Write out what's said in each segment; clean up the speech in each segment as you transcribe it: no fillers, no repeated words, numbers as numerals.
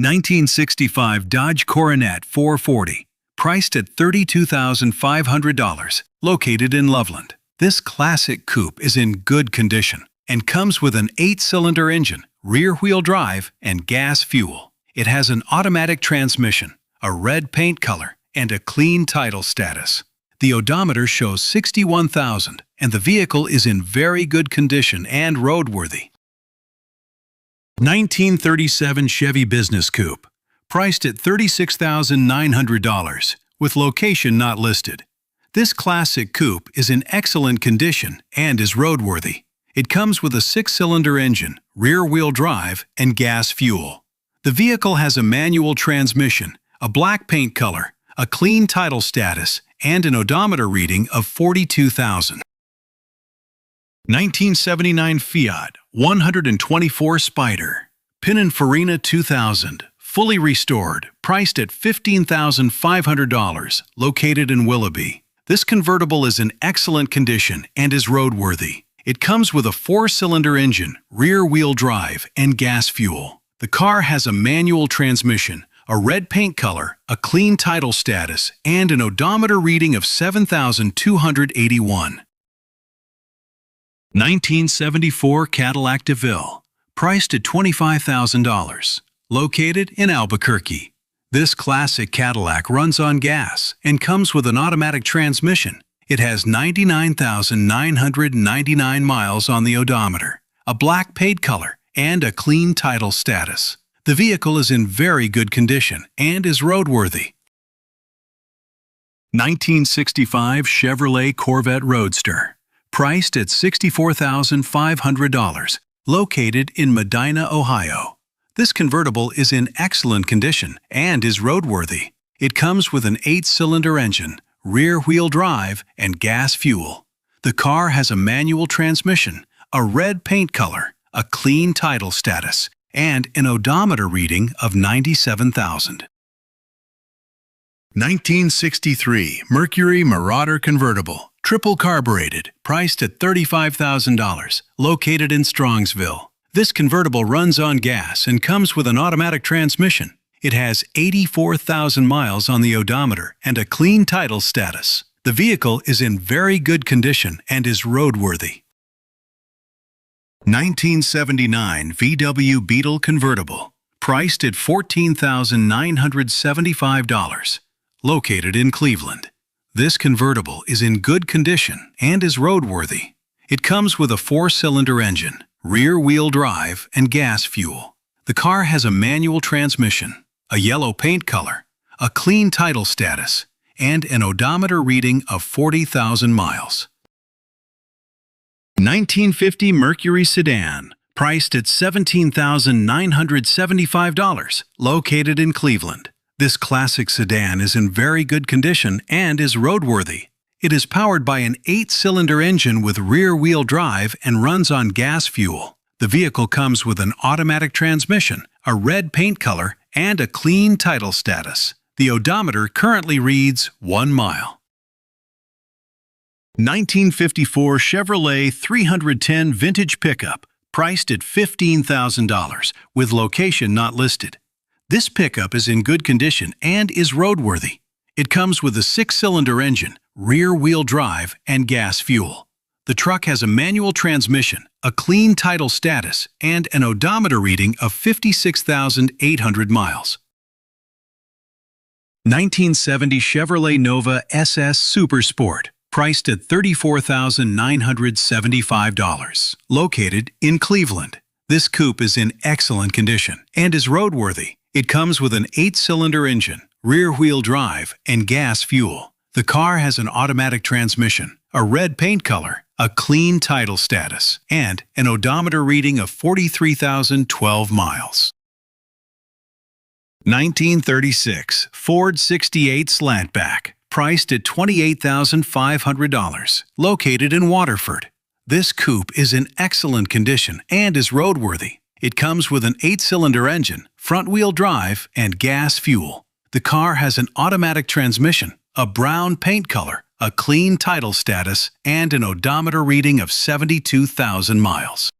1965 Dodge Coronet 440, priced at $32,500, located in Loveland. This classic coupe is in good condition and comes with an 8-cylinder engine, rear-wheel drive, and gas fuel. It has an automatic transmission, a red paint color, and a clean title status. The odometer shows 61,000, and the vehicle is in very good condition and roadworthy. 1937 Chevy Business Coupe, priced at $36,900, with location not listed. This classic coupe is in excellent condition and is roadworthy. It comes with a 6-cylinder engine, rear-wheel drive, and gas fuel. The vehicle has a manual transmission, a black paint color, a clean title status, and an odometer reading of 42,000. 1979 Fiat 124 Spider, Pininfarina 2000, fully restored, priced at $15,500, located in Willoughby. This convertible is in excellent condition and is roadworthy. It comes with a 4-cylinder engine, rear-wheel drive, and gas fuel. The car has a manual transmission, a red paint color, a clean title status, and an odometer reading of 7,281. 1974 Cadillac DeVille, priced at $25,000, located in Albuquerque. This classic Cadillac runs on gas and comes with an automatic transmission. It has 99,999 miles on the odometer, a black paint color, and a clean title status. The vehicle is in very good condition and is roadworthy. 1965 Chevrolet Corvette Roadster, priced at $64,500, located in Medina, Ohio. This convertible is in excellent condition and is roadworthy. It comes with an 8-cylinder engine, rear-wheel drive, and gas fuel. The car has a manual transmission, a red paint color, a clean title status, and an odometer reading of 97,000. 1963 Mercury Marauder Convertible, triple carbureted, priced at $35,000, located in Strongsville. This convertible runs on gas and comes with an automatic transmission. It has 84,000 miles on the odometer and a clean title status. The vehicle is in very good condition and is roadworthy. 1979 VW Beetle Convertible, priced at $14,975, located in Cleveland. This convertible is in good condition and is roadworthy. It comes with a 4-cylinder engine, rear-wheel drive, and gas fuel. The car has a manual transmission, a yellow paint color, a clean title status, and an odometer reading of 40,000 miles. 1950 Mercury Sedan, priced at $17,975, located in Cleveland. This classic sedan is in very good condition and is roadworthy. It is powered by an 8-cylinder engine with rear-wheel drive and runs on gas fuel. The vehicle comes with an automatic transmission, a red paint color, and a clean title status. The odometer currently reads 1 mile. 1954 Chevrolet 310 Vintage Pickup, priced at $15,000, with location not listed. This pickup is in good condition and is roadworthy. It comes with a 6-cylinder engine, rear-wheel drive, and gas fuel. The truck has a manual transmission, a clean title status, and an odometer reading of 56,800 miles. 1970 Chevrolet Nova SS Super Sport, priced at $34,975, located in Cleveland. This coupe is in excellent condition and is roadworthy. It comes with an 8-cylinder engine, rear-wheel drive, and gas fuel. The car has an automatic transmission, a red paint color, a clean title status, and an odometer reading of 43,012 miles. 1936 Ford 68 Slantback, priced at $28,500, located in Waterford. This coupe is in excellent condition and is roadworthy. It comes with an 8-cylinder engine, front-wheel drive, and gas fuel. The car has an automatic transmission, a brown paint color, a clean title status, and an odometer reading of 72,000 miles.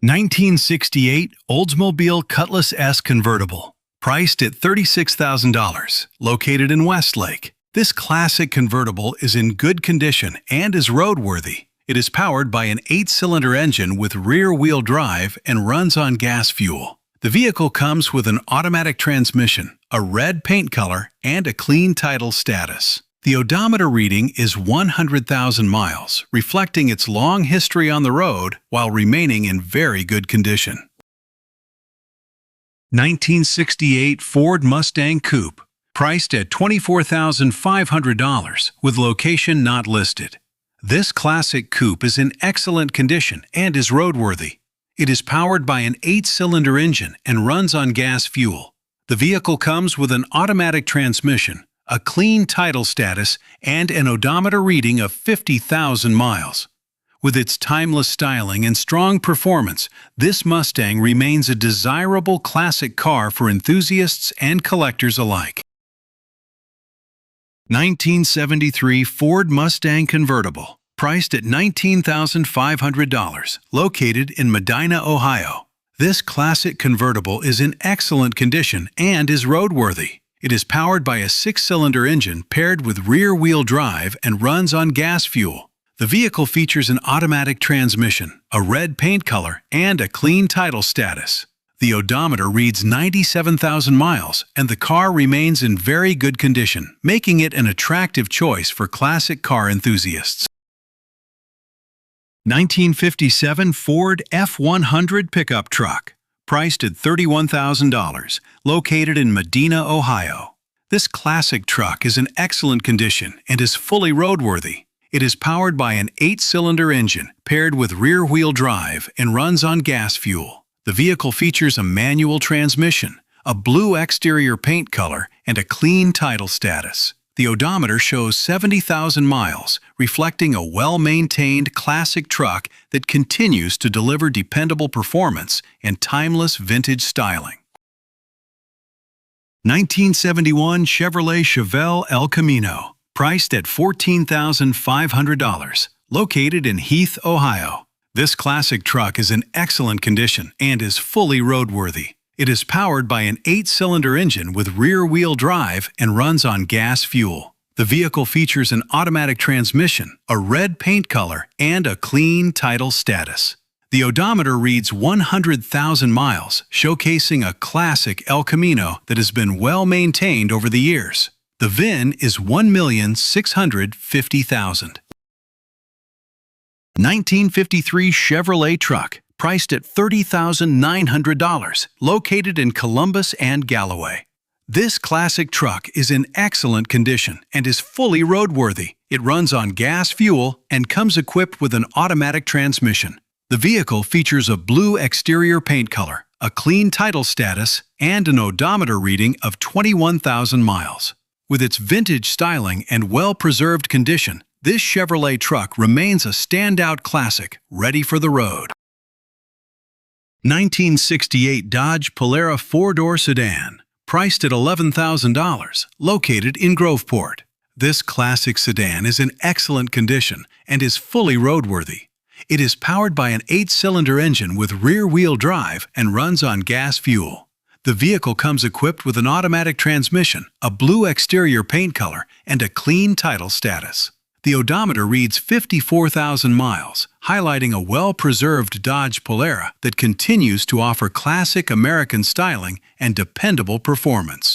1968 Oldsmobile Cutlass S convertible, priced at $36,000, located in Westlake. This classic convertible is in good condition and is roadworthy. It is powered by an 8-cylinder engine with rear-wheel drive and runs on gas fuel. The vehicle comes with an automatic transmission, a red paint color, and a clean title status. The odometer reading is 100,000 miles, reflecting its long history on the road while remaining in very good condition. 1968 Ford Mustang Coupe, priced at $24,500 with location not listed. This classic coupe is in excellent condition and is roadworthy. It is powered by an 8-cylinder engine and runs on gas fuel. The vehicle comes with an automatic transmission, a clean title status, and an odometer reading of 50,000 miles. With its timeless styling and strong performance, this Mustang remains a desirable classic car for enthusiasts and collectors alike. 1973 Ford Mustang Convertible, priced at $19,500, located in Medina, Ohio. This classic convertible is in excellent condition and is roadworthy. It is powered by a 6-cylinder engine paired with rear-wheel drive and runs on gas fuel. The vehicle features an automatic transmission, a red paint color, and a clean title status. The odometer reads 97,000 miles, and the car remains in very good condition, making it an attractive choice for classic car enthusiasts. 1957 Ford F-100 pickup truck, priced at $31,000, located in Medina, Ohio. This classic truck is in excellent condition and is fully roadworthy. It is powered by an 8-cylinder engine paired with rear-wheel drive and runs on gas fuel. The vehicle features a manual transmission, a blue exterior paint color, and a clean title status. The odometer shows 70,000 miles, reflecting a well-maintained classic truck that continues to deliver dependable performance and timeless vintage styling. 1971 Chevrolet Chevelle El Camino, priced at $14,500, located in Heath, Ohio. This classic truck is in excellent condition and is fully roadworthy. It is powered by an 8-cylinder engine with rear-wheel drive and runs on gas fuel. The vehicle features an automatic transmission, a red paint color, and a clean title status. The odometer reads 100,000 miles, showcasing a classic El Camino that has been well maintained over the years. The VIN is 1,650,000. 1953 Chevrolet truck, priced at $30,900, located in Columbus and Galloway. This classic truck is in excellent condition and is fully roadworthy. It runs on gas fuel and comes equipped with an automatic transmission. The vehicle features a blue exterior paint color, a clean title status, and an odometer reading of 21,000 miles. With its vintage styling and well-preserved condition, this Chevrolet truck remains a standout classic, ready for the road. 1968 Dodge Polara 4-door sedan, priced at $11,000, located in Groveport. This classic sedan is in excellent condition and is fully roadworthy. It is powered by an 8-cylinder engine with rear-wheel drive and runs on gas fuel. The vehicle comes equipped with an automatic transmission, a blue exterior paint color, and a clean title status. The odometer reads 54,000 miles, highlighting a well-preserved Dodge Polara that continues to offer classic American styling and dependable performance.